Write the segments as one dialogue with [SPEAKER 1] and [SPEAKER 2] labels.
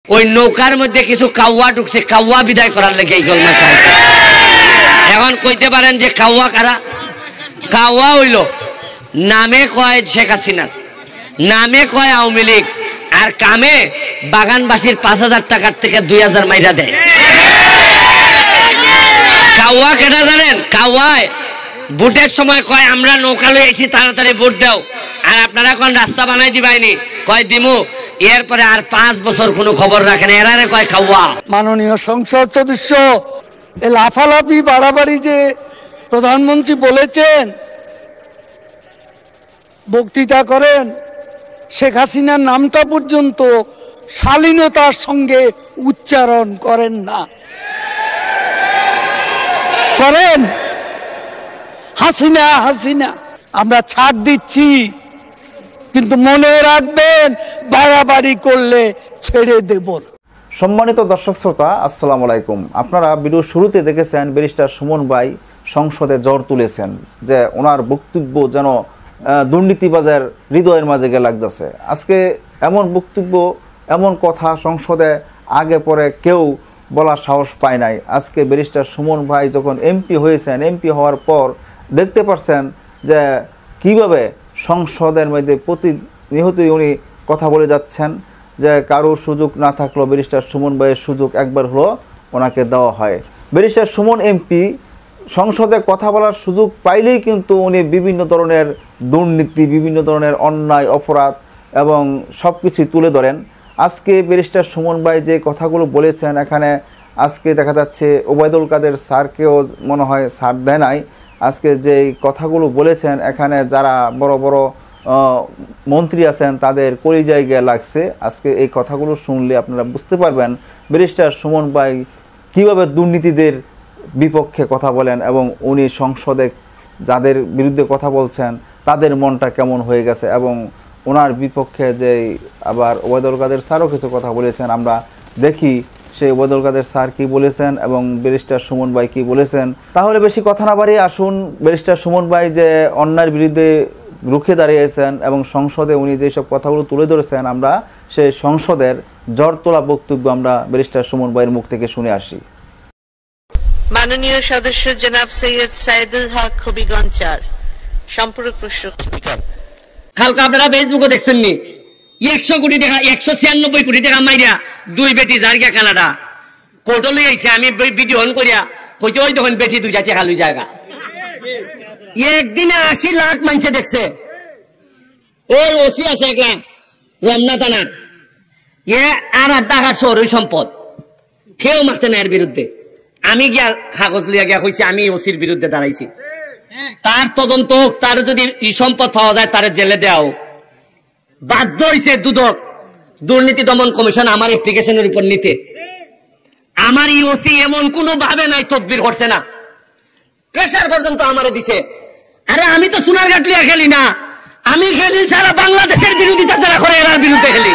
[SPEAKER 1] ওই নৌকার মধ্যে কিছু কাউয়া ঢুকছে, কাউয়া বিদায় করার লেগে এই গলমা খাইছে। এখন কইতে পারেন যে কাউয়া কারা? কাউয়া হইল নামে কয় শেখ হাসিনা, নামে কয় আওয়ামী লীগ, আর কামে বাগানবাসীর ৫,০০০ টাকার থেকে ২,০০০ মাইরা দেয়। কাউয়া কেটা জানেন? কাউয়ায় ভোটের সময় কয় আমরা নৌকা লই আইছি, তাড়াতাড়ি ভোট দাও, আর আপনারা কোন রাস্তা বানাই দিবাইনি, কয় দিমু, এরপরে আর ৫ বছর কোনো খবর রাখেন, এরারে কয় কাউয়া।
[SPEAKER 2] মাননীয় সংসদ সদস্য এ লাফালাফি বাড়াবাড়ি যে প্রধানমন্ত্রী বলেছেন, বক্তৃতা করেন, শেখ হাসিনার নামটা পর্যন্ত শালীনতার সঙ্গে উচ্চারণ করেন না। করেন হাসিনা হাসিনা, আমরা ছাড় দিচ্ছি, কিন্তু মনে রাখবেন বাড়াবাড়ি করলে ছেড়ে দেব না।
[SPEAKER 3] সম্মানিত দর্শক শ্রোতা, আসসালামু আলাইকুম। আপনারা ভিডিও শুরুতে দেখেছেন ব্যারিস্টার সুমন ভাই সংসদে জ্বর তুলেছেন, যে ওনার বক্তব্য যেন দুর্নীতিবাজের হৃদয়ের মাঝে গিয়ে লাগতেছে। আজকে এমন বক্তব্য, এমন কথা সংসদে আগে পরে কেউ বলার সাহস পায় নাই। আজকে ব্যারিস্টার সুমন ভাই যখন এমপি হয়েছেন, এমপি হওয়ার পর দেখতে পাচ্ছেন যে কিভাবে সংসদের মধ্যে প্রতিনিয়তই উনি কথা বলে যাচ্ছেন, যে কারোর সুযোগ না থাকলেও ব্যারিস্টার সুমন ভাইয়ের সুযোগ একবার হলো ওনাকে দেওয়া হয়। ব্যারিস্টার সুমন এমপি সংসদে কথা বলার সুযোগ পাইলেই কিন্তু উনি বিভিন্ন ধরনের দুর্নীতি, বিভিন্ন ধরনের অন্যায়, অপরাধ এবং সব কিছুই তুলে ধরেন। আজকে ব্যারিস্টার সুমন ভাই যে কথাগুলো বলেছেন, এখানে আজকে দেখা যাচ্ছে ওবায়দুল কাদের স্যারকেও মনে হয় ছাড় দেয় নাই। আজকে যে কথাগুলো বলেছেন, এখানে যারা বড় বড় মন্ত্রী আছেন তাদের কলিজায় গিয়ে লাগছে। আজকে এই কথাগুলো শুনলে আপনারা বুঝতে পারবেন ব্যারিস্টার সুমন ভাই কীভাবে দুর্নীতিদের বিপক্ষে কথা বলেন, এবং উনি সংসদে যাদের বিরুদ্ধে কথা বলছেন তাদের মনটা কেমন হয়ে গেছে, এবং ওনার বিপক্ষে যে আবার ওবায়দুল কাদের স্যারও কিছু কথা বলেছেন। আমরা দেখি সেই ওবায়দুল কাদের স্যার কী বলেছেন এবং ব্যারিস্টার সুমন ভাই কী বলেছেন। তাহলে বেশি কথা না বাড়িয়ে আসুন, ব্যারিস্টার সুমন ভাই যে অন্যায়ের বিরুদ্ধে রুখে দাঁড়িয়েছেন এবং সংসদে উনি যেসব কথাগুলো তুলে ধরেছেন, আমরা সেই সংসদের জ্বর তোলা বক্তব্য আমরা ব্যারিস্টার সুমন ভাইয়ের মুখ থেকে শুনে আসি।
[SPEAKER 4] মাননীয় সদস্য জনাব সৈয়দ সাইদুল হক হবিগঞ্জ ৪, সম্পূরক প্রশ্ন।
[SPEAKER 1] কালকে আপনারা ফেসবুকে দেখছেন নি ১০০ কোটি টাকা, ১৯৬ কোটি টাকা মাইরা দুই বেটি জায়গা কানাডা কোর্ট লই আইছে। আমি ভিডিও অন করিয়া কইছি ওই তখন বেটি দুইটা টাকা লই জায়গা। একদিনে ৮০ লাখ মানুষে দেখছে। ওই ওসি আছে একলা রমনা থানার, আর টাকা শহরের সম্পদ, কেউ মারতে না এর বিরুদ্ধে। আমি গিয়া কাগজ লিয়া গিয়া কইছি আমি ওসির বিরুদ্ধে দাঁড়াইছি, তার তদন্ত হোক, তার যদি সম্পদ পাওয়া যায় তার জেলে দেওয়া হোক। বাধ্য হয়েছে দুদক, দুর্নীতি দমন কমিশন আমার অ্যাপ্লিকেশনের উপর নিতে। আমার এই ওসি এমন কোন ভাবে নাই তদবির করছে না, প্রেসার পর্যন্ত আমারে দিছে। আরে আমি তো সোনারঘাট লিয়া খেলি না, আমি খেলি সারা বাংলাদেশের বিরোধিতা যারা করে এরার বিরুদ্ধে খেলি।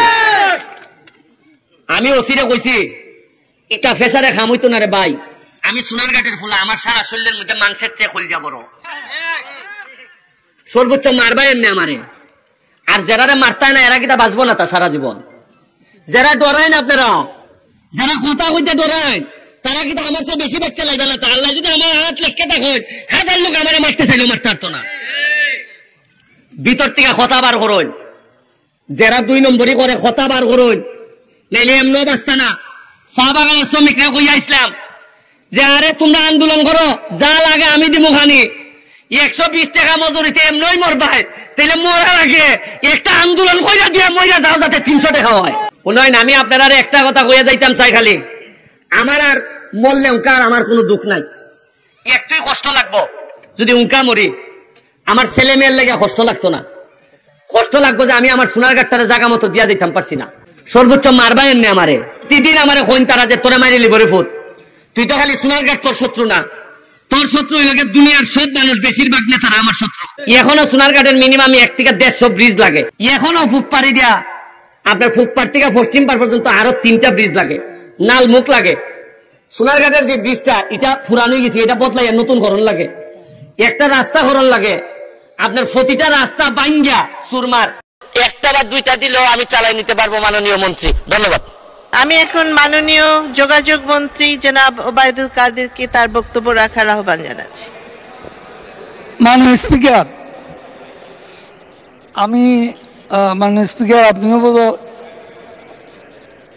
[SPEAKER 1] আমি ওসিরে কইছি এটা প্রেসারে খাম হইতো না রে ভাই, আমি সোনারঘাটের ফুলা, আমার সারা শরীরের মধ্যে মাংসের চেয়ে খোল যাব, সর্বোচ্চ মারবা এমনি আমারে। আর যারা মারতায় না এরা কিটা বাঁচবো না তা সারা জীবন। যারা ডরায় না আপনারা, যারা কথা কইতে ডরায়, তারা কিন্তু আমার চেয়ে বেশি বাচ্চা লাগবে না। আল্লাহ যদি আমার হাত লেখকে দেখো, ১০০০ লোক আমারে মারতে চাইলেও মারতে পারতো না। ভিতর থেকে কথা বার করুন, যারা ২ নম্বরই করে কথা বার করুন, নাইলে এমনও বাঁচতা না। চা বাগানের শ্রমিকরা কইয়া ইসলাম যে আরে তোমরা আন্দোলন করো, যা লাগে আমি দিব খানি, ১২০ টাকা মজুরিতে এমনই মরবাই, তাহলে মরার আগে একটা আন্দোলন কইরা দিয়া মইরা যাও যাতে ৩০০ টাকা হয়। উন্নয়ন আমি আপনারা একটা কথা কইয়া যাইতাম চাই, খালি আমার আর মরলে উনকার আমার কোনো দুঃখ নাই, একটুই কষ্ট লাগবো যদি উনকা মরি। আমার ছেলে মেয়ের লেগে কষ্ট লাগতো না, কষ্ট লাগবো যে আমি আমার সোনারঘাটটারে জায়গা মতো দিয়া দিতাম পারছি না। সর্বোচ্চ মারবা এমনি আমারে, প্রতিদিন আমারে কইন তারা যে তোরে মারি লিবরে ফুট, তুই তো খালি সোনারঘাট তোর শত্রু না, তোর শত্রু হইল দুনিয়ার সব মানুষ, বেশিরভাগ নেতারা আমার শত্রু। এখনো সোনারঘাটের মিনিমাম ১ থেকে ১৫০ ব্রিজ লাগে, এখনো ফুকপাড়ি দিয়া আপনার ফুকপাড় থেকে পশ্চিম পাড় পর্যন্ত আরো ৩টা ব্রিজ লাগে, নাল মুখ লাগে। সোনারঘাটের যে ব্রিজটা এটা পুরানো গেছে, এটা বদলাইয়া নতুন করণ লাগে, একটা রাস্তা করণ লাগে। আপনার প্রতিটা রাস্তা বাইঙ্গা সুরমার একটা বা দুইটা দিলেও আমি চালাই নিতে পারবো মাননীয় মন্ত্রী। ধন্যবাদ।
[SPEAKER 4] আমি এখন মাননীয় যোগাযোগ মন্ত্রী জনাব ওবায়দুল কাদেরকে তার বক্তব্য রাখার আহ্বান জানাচ্ছি।
[SPEAKER 2] মাননীয় স্পিকার, আমি মাননীয় স্পিকার, আপনিও বলো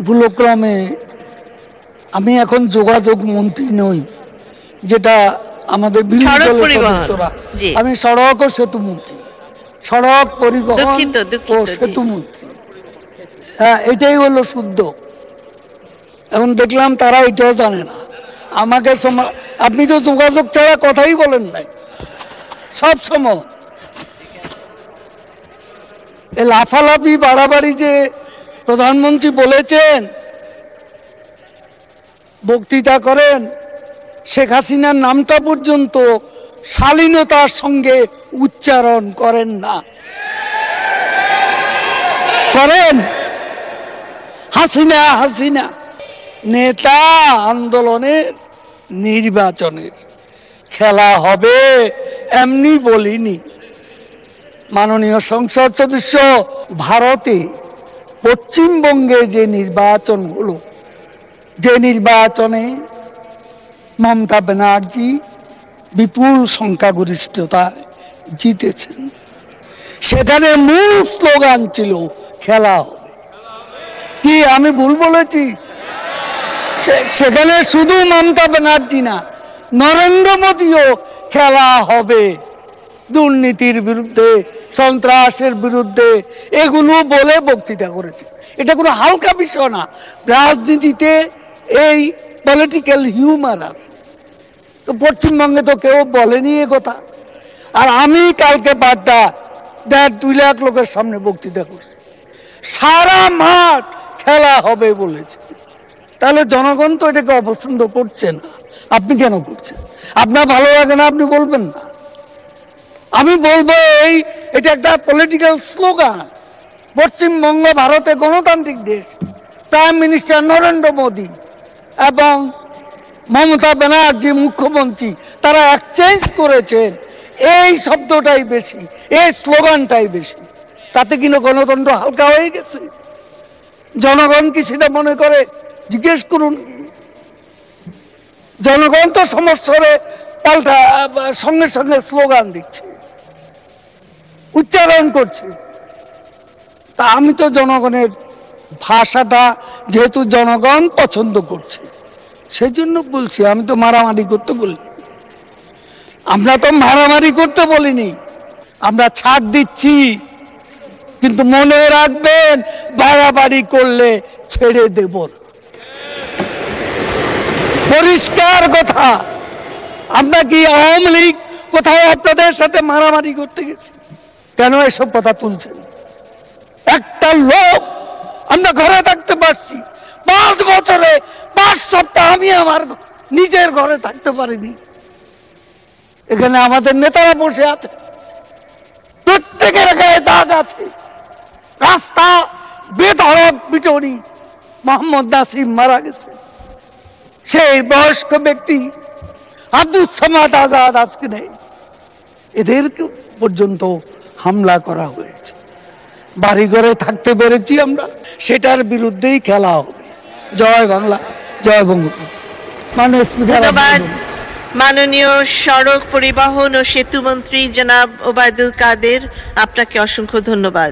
[SPEAKER 2] ভুলক্রমে আমি এখন যোগাযোগ মন্ত্রী নই, যেটা আমাদের বিরোধী
[SPEAKER 4] সড়ক
[SPEAKER 2] দলের
[SPEAKER 4] পরিবহন।
[SPEAKER 2] সদস্যরা।
[SPEAKER 4] জি।
[SPEAKER 2] আমি সড়ক ও সেতু মন্ত্রী, সড়ক পরিবহন
[SPEAKER 4] দুঃখিত,
[SPEAKER 2] ও
[SPEAKER 4] জি।
[SPEAKER 2] সেতু মন্ত্রী। হ্যাঁ, এটাই হলো শুদ্ধ। এখন দেখলাম তারা এটাও জানে না। আমাকে আপনি তো যোগাযোগ ছাড়া কথাই বলেন নাই সব সময়। এই লাফালাফি বাড়াবাড়ি যে প্রধানমন্ত্রী বলেছেন, বক্তৃতা করেন, শেখ হাসিনার নামটা পর্যন্ত শালীনতার সঙ্গে উচ্চারণ করেন না। করেন? হাসিনা হাসিনা নেতা আন্দোলনের নির্বাচনের খেলা হবে এমনি বলিনি। মাননীয় সংসদ সদস্য, ভারতে পশ্চিমবঙ্গে যে নির্বাচন হলো, যে নির্বাচনে মমতা ব্যানার্জি বিপুল সংখ্যাগরিষ্ঠতায় জিতেছেন, সেখানে মূল স্লোগান ছিল খেলা হবে। কি আমি ভুল বলেছি? সেখানে শুধু মমতা ব্যানার্জি না, নরেন্দ্র মোদীও খেলা হবে দুর্নীতির বিরুদ্ধে, সন্ত্রাসের বিরুদ্ধে, এগুলো বলে বক্তৃতা করেছে। এটা কোনো হালকা বিষয় না। রাজনীতিতে এই পলিটিক্যাল হিউমার আছে। তো পশ্চিমবঙ্গে তো কেউ বলেনি এ কথা। আর আমি কালকে 2 লাখ লোকের সামনে বক্তৃতা করছি, সারা মাঠ খেলা হবে বলেছে। তাহলে জনগণ তো এটাকে অপছন্দ করছে না। আপনি কেন করছেন? আপনার ভালো লাগে না, আপনি বলবেন না। আমি বলবো এটা একটা পলিটিক্যাল স্লোগান। পশ্চিমবঙ্গ ভারতে গণতান্ত্রিক দেশ, প্রাইম মিনিস্টার নরেন্দ্র মোদী এবং মমতা ব্যানার্জি মুখ্যমন্ত্রী, তারা এক্সচেঞ্জ করেছেন এই শব্দটাই বেশি, এই স্লোগানটাই বেশি। তাতে কিনা গণতন্ত্র হালকা হয়ে গেছে? জনগণ কি সেটা মনে করে? জিজ্ঞেস করুন। জনগণ তো সমস্যারে পাল্টা সঙ্গে সঙ্গে স্লোগান দিচ্ছে, উচ্চারণ করছে। তা আমি তো জনগণের ভাষাটা যেহেতু জনগণ পছন্দ করছে, সেই জন্য বলছি। আমি তো মারামারি করতে বলিনি। আমরা তো মারামারি করতে বলিনি, আমরা ছাড় দিচ্ছি, কিন্তু মনে রাখবেন বাড়াবাড়ি করলে ছেড়ে দেব না। পরিষ্কার কথা। আমরা কি আওয়ামী লীগ কোথাও আপনাদের সাথে মারামারি করতে গেছি? কেন এসব কথা তুলছেন? একটা লোক আমরা ঘরে থাকতে পারছি 5 বছরে 5 সপ্তাহ আমি আমার নিজের ঘরে থাকতে পারিনি। এখানে আমাদের নেতারা বসে আছে, প্রত্যেকের গায়ে দাগ আছে। রাস্তা বেধড়ক পিটুনি। মোহাম্মদ নাসিম মারা গেছে, সেই বয়স্ক ব্যক্তি আব্দুস সামাদ আজাদ আজকে নেই। এদেরকে পর্যন্ত হামলা করা হয়েছে। বাড়িঘরে থাকতে পেরেছি আমরা, সেটার বিরুদ্ধেই খেলা হবে। জয় বাংলা, জয় বঙ্গবন্ধু।
[SPEAKER 4] ধন্যবাদ মাননীয় সড়ক পরিবহন ও সেতু মন্ত্রী জনাব ওবায়দুল কাদের, আপনাকে অসংখ্য ধন্যবাদ।